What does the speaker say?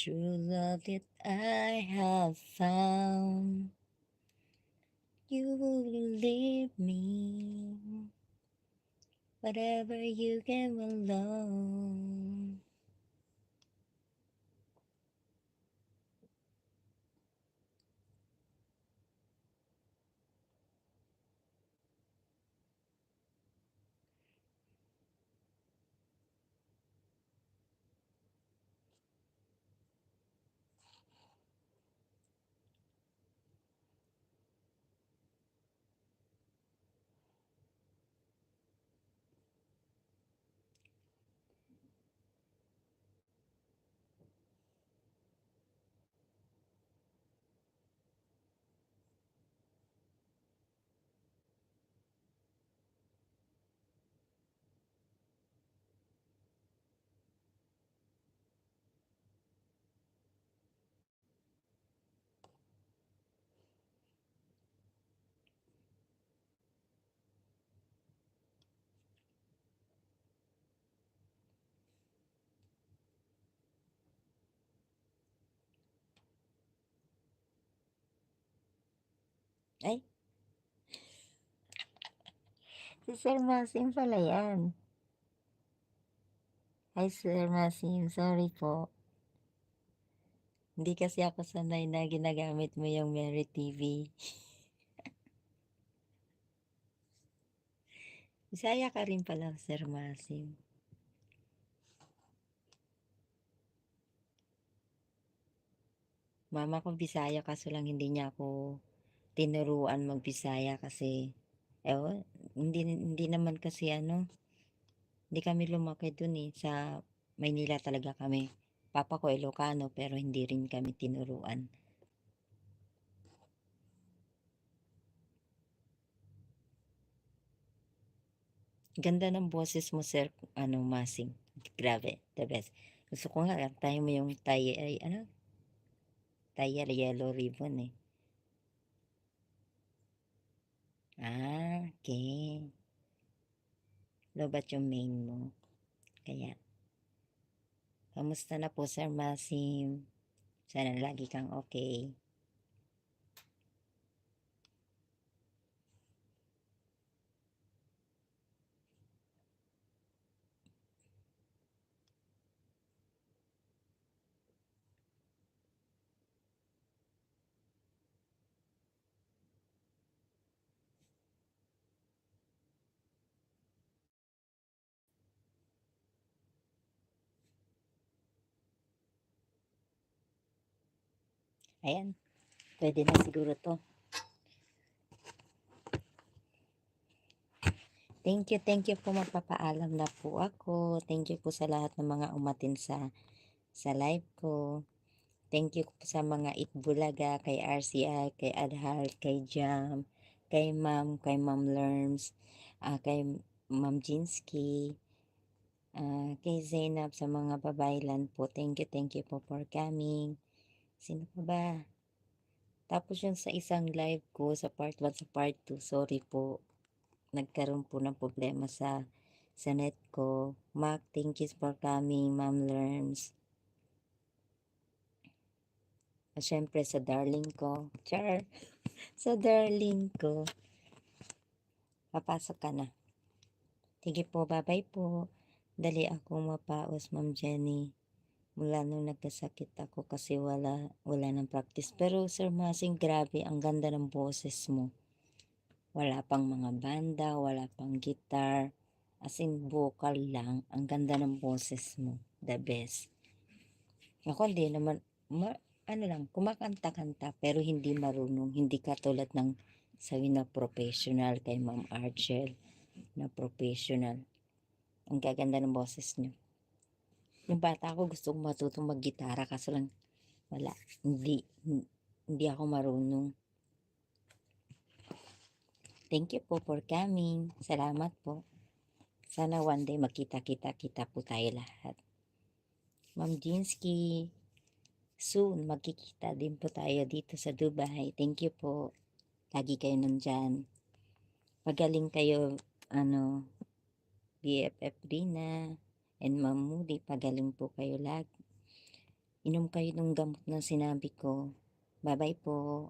true love that I have found. You will leave me, whatever you came alone. Ay, si Sir Masim pala yan. Hi Sir Masim, sorry po. Hindi kasi ako sanay na ginagamit mo yung Mary TV. Bisaya ka rin pala, Sir Masim. Mama ko Bisaya kaso lang hindi niya ako tinuruan mag-Bisaya kasi ewan, hindi naman kasi hindi kami lumaki dun sa Maynila talaga kami. Papa ko Ilocano pero hindi rin kami tinuruan. Ganda ng boses mo, Sir, Masing. Grabe, the best. Gusto ko nga, tayo mo yung Taya Yellow Ribbon eh. Okay. Lobat yung main mo. Kaya, kamusta na po, Sir Masim? Sana lagi kang okay. Ayan, pwede na siguro to. Thank you po, magpapaalam na po ako. Thank you po sa lahat ng mga umatin sa live ko. Thank you po sa mga Itbulaga, kay RCI, kay Adhal, kay Jam, kay Ma'am Lerms, kay Ma'am Jinsky, kay Zainab, sa mga babaylan po. Thank you po for coming. Sino pa ba? Tapos yun sa isang live ko, sa part 1, sa part 2, sorry po. Nagkaroon po ng problema sa net ko. Mac, thank you for coming, Ma'am Lerms. At syempre sa darling ko. Char! Sa darling ko. Papasok ka na. Sige po, bye-bye po. Dali akong mapaos, Ma'am Jenny. Mula nung nagkasakit ako kasi wala ng practice. Pero Sir Masing, grabe, ang ganda ng boses mo. Wala pang mga banda, wala pang guitar. As in, vocal lang. Ang ganda ng boses mo. The best. Ako hindi naman, kumakanta-kanta pero hindi marunong. Hindi katulad ng sabi na professional kay Ma'am Archel na professional. Ang gaganda ng boses niyo. Yung bata ako gusto kong matutong mag-gitara kaso lang wala. Hindi ako marunong. Thank you po for coming. Salamat po. Sana one day magkita-kita po tayo lahat. Ma'am Jinsky, soon magkikita din po tayo dito sa Dubai. Thank you po. Lagi kayo nandyan. Magaling kayo, BFF Rina and Ma'am Moody, pagaling po kayo lagi. Inom kayo ng gamot na sinabi ko. Bye-bye po.